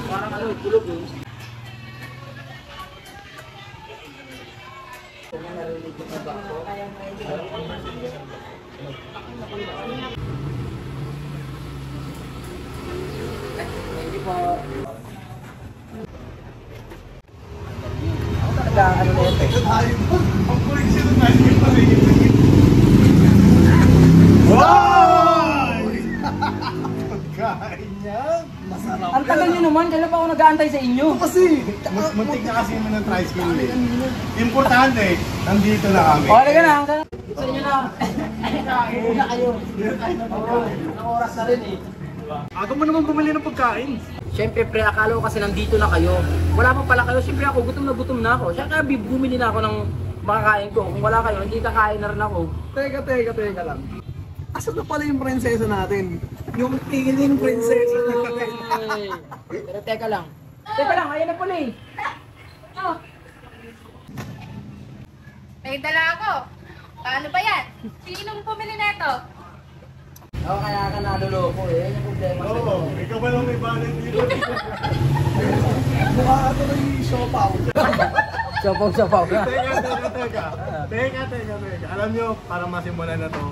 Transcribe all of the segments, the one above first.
Parang ano, tulog yun. Hindi po. Ako talaga, ano na yun eh. Ang koleksyon ng ice cream pa rin. Wow! Pagkain niya. Masarap. Ang tagal nyo naman, kailan pa ako nag-aantay sa inyo? Kasi, muntik na kasi mo ng tricycle eh. Importante, nandito na kami. O, halika na. Sa inyo na. Kain na kayo. Ang oras na rin eh. Aga mo naman bumili ng pagkain. Siyempre pre, akala ko kasi nandito na kayo. Wala pa pala kayo. Siyempre ako, gutom na ako. Siya kaya bumili na ako ng makakain ko. Kung wala kayo, hindi kakain na rin ako. Teka lang. Asan na pala yung prinsesa natin? Yung piling prinsesa natin. Pero teka lang. Teka lang, ayan na pala eh. Oh. May dala ako. Paano ba yan? Sinong pumili na ito? Oo, kaya ka naluloko eh. Yan yung problema sa Oo, ikaw ba lang may balance dito? Mukha ito na yung siopaw. Sapaw. Teka. Alam nyo, para masimulan na to,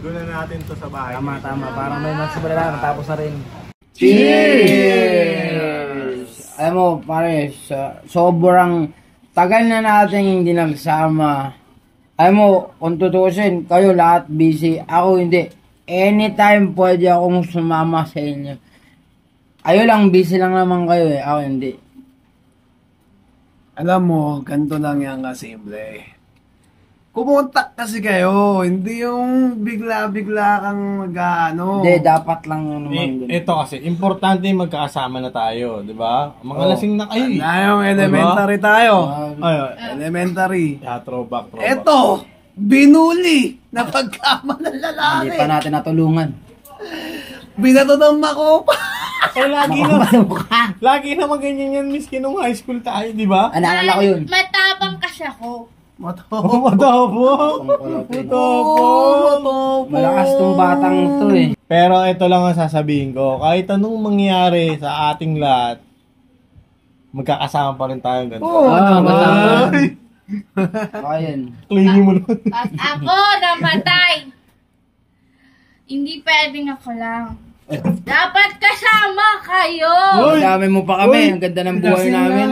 doon na natin to sa bahay. Tama. Parang may magsimula lang, tapos na rin. Cheers! Alam mo, pare, sobrang tagal na natin hindi nagsama. Alam mo, kung tutusin, kayo lahat busy, ako hindi. Anytime pwede akong sumama sa inyo. Ayo lang, busy lang naman kayo eh, ako hindi. Alam mo, ganito lang yan kasimple. Kumontak kasi kayo, hindi yung bigla-bigla kang mag-ano. Hindi, dapat lang yun naman. Ito kasi, importante magkakasama na tayo, di ba? Mga lasing na kayo eh. Tayong elementary tayo. Ay, Elementary. throwback. Eto, binuli na pagkama ng lalaki. Hindi pa natin natulungan. Binato ng makopa. Eh, lagi naman ganyan yan, miski nung high school tayo, di ba? Naalala ko yun. Matabang kasi ako. Matabo. Malakas tong batang to eh. Pero ito lang ang sasabihin ko, kahit anong mangyari sa ating lahat, magkakasama pa rin tayong ganito. Matama. Ay, Ayan. clingy mo lang. At ako namatay. Hindi pwedeng ako lang. Dapat kasama kayo. Uy! Dami mo pa kami. Ang ganda ng buhay namin.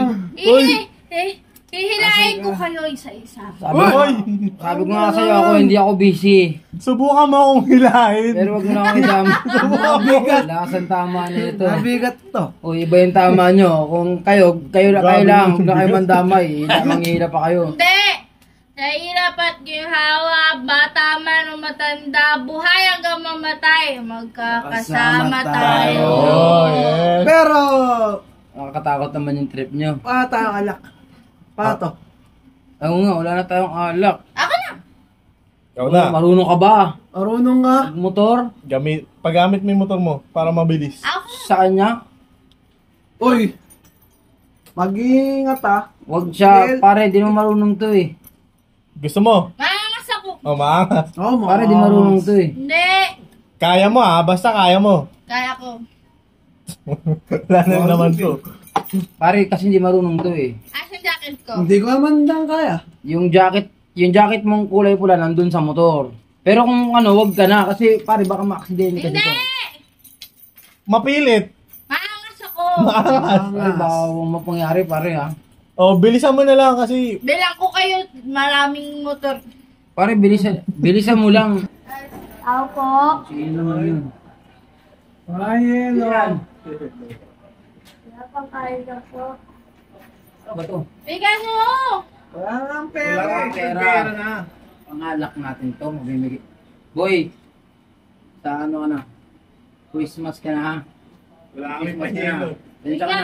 Hihilahin ko kayo isa-isa. Sabi ko nga sa'yo ako, hindi ako busy. Subukan mo akong hilahin. Pero wag mo na akong idama. Lakas ang tama nito. Nabigat to. O iba yung tama nyo. Kung kayo lang, huwag na kayo mandamay. Manghihila pa kayo. Hindi! Nahirap at ginhawa, bata man o matanda, buhay hanggang mamatay, magkakasama tayo. Oh, yes. Pero, Nakakatakot naman yung trip nyo. pata alak. Pato. Oo nga, wala na tayong alak. Ako na! Ikaw na. Marunong ka ba? Marunong nga. Motor? Paggamit mo yung motor mo para mabilis. Ako! Sa kanya? Uy, mag-iingat ah. Wag siya, pare, di mo marunong to eh. Gusto mo? Maangas ako! Oh, maangas. Oh, Pare, di marunong to eh. Hindi! Kaya mo basta kaya mo. Kaya ko. Wala na naman to. Pare, kasi di marunong to eh. Asan jacket ko? Hindi ko naman dang kaya. Yung jacket mong kulay pula nandun sa motor. Pero kung ano, wag ka na kasi pare baka ma-accident ka Hindi! dito. Maangas Mapilit. ako! Ay, baka mapangyari pare ha. Oh, bilisan mo na lang kasi Bilang ko kayo, maraming motor. Pare, bilisan mo lang. Ako po. Sige naman yun. Ayun, Yan. Napakain ako. Ano ba to? Bigyan mo! wala nang Wala pera. kang pera. Pangalak natin to. Mamimigay. Boy, sa ano ka na? Christmas ka na ha? wala Christmas ka na. Diyan ka na.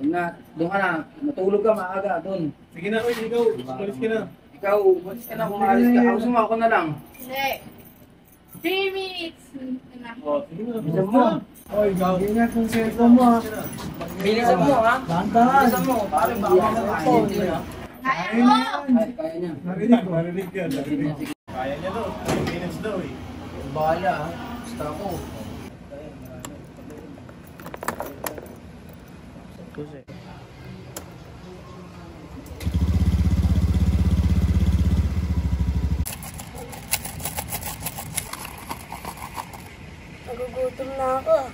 Huwag na, doon ka na. Matulog ka maaga doon. Sige na, ikaw. Umalis ka na. Ikaw, umalis ka na kung maalis ka. Ako suma ako na lang. Hindi. 3 minutes. Oh, sige na. Bilisan mo. Oy, ingat yung cellphone mo ha. Bilisan mo ha. Dahan-dahan. Bilisan mo. Pare, baka makakain din ha. Kaya mo! Kaya niya. Narinig ko. Kaya niya daw. 10 minutes daw eh. Bahala ha. Basta ako. Nagugutom na ako ah.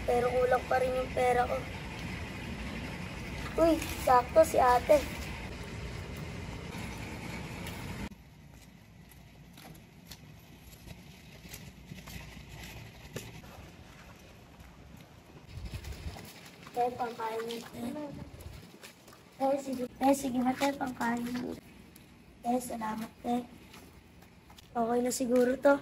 Pero kulang pa rin yung pera ko. Uy, sakto si ate. Tayo pangkain mo. Sige na tayo pangkain mo. Salamat tayo. Okay na siguro to.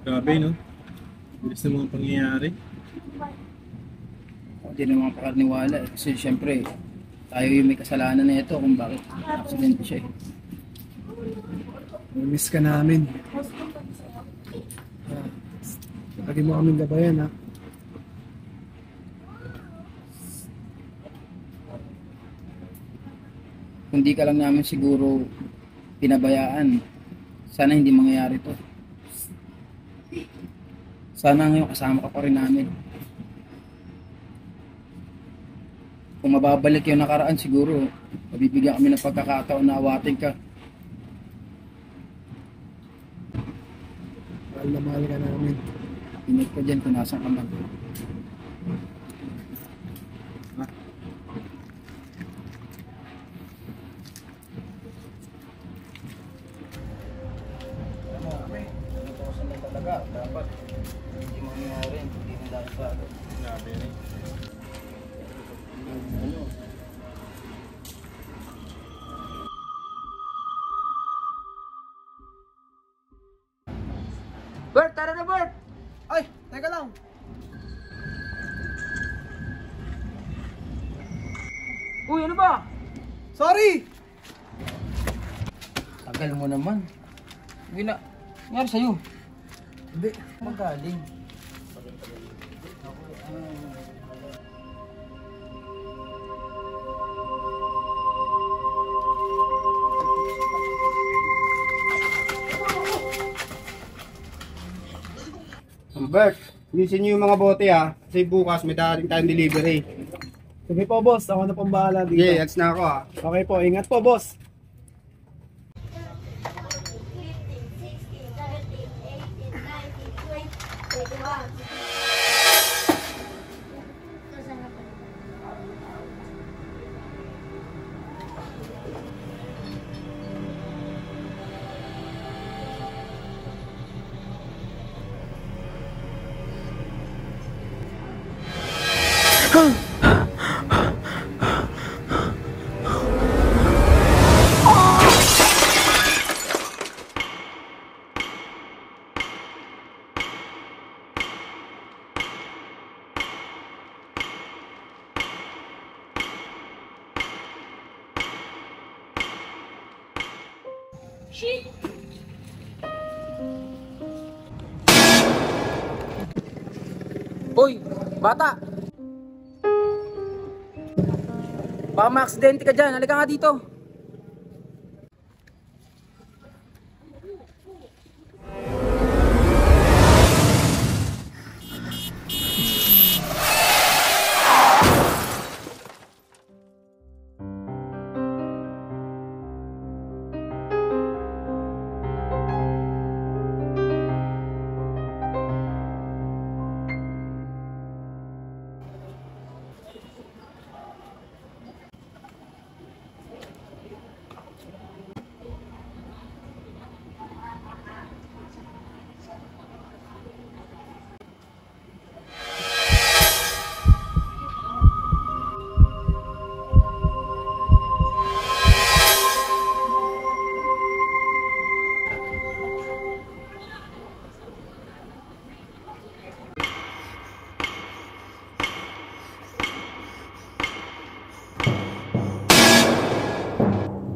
Grabe, no? Bilis ng mga pangyayari. Hindi naman makakarniwala eh. Kasi syempre, tayo yung may kasalanan na ito kung bakit accident siya eh. Miss ka namin. Lagi mo kaming gabayan ha. Kung di ka lang namin siguro pinabayaan, sana hindi mangyayari to. Sana ngayon kasama ka pa rin namin. Kung mababalik yung nakaraan siguro, mabibigyan kami ng pagkakataon na awatin ka. Mahal na mahal ka namin. Ingat ka dyan kung nasan ka man. Dapat hindi mangyayari, hindi na dapat. Grabe rin. Bert, tara na Bert! Ay, teka lang. Uy, ano ba? Sorry! Tagal mo naman. Hindi na. Nangyari sa'yo. Hindi. Magaling. Bert, bilisin niyo yung mga bote ha. Kasi bukas may darating tayong delivery. Sige po boss, ako na pong bahala dito. Sige, ads na ako ha. Okay po, ingat po boss. Shit! Uy, bata! Baka ma-aksidente ka dyan. Halika nga dito.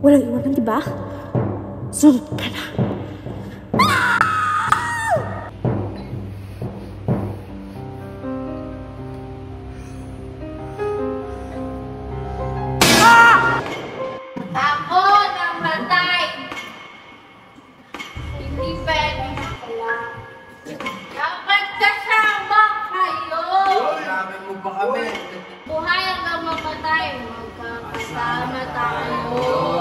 Walang iwanan, di ba? Sunod ka na. Ako namatay. Hindi pwede na pala. Dapat kasama kayo. Sabi mo ba kami? Buhay hanggang mamatay. Magkakasama tayo.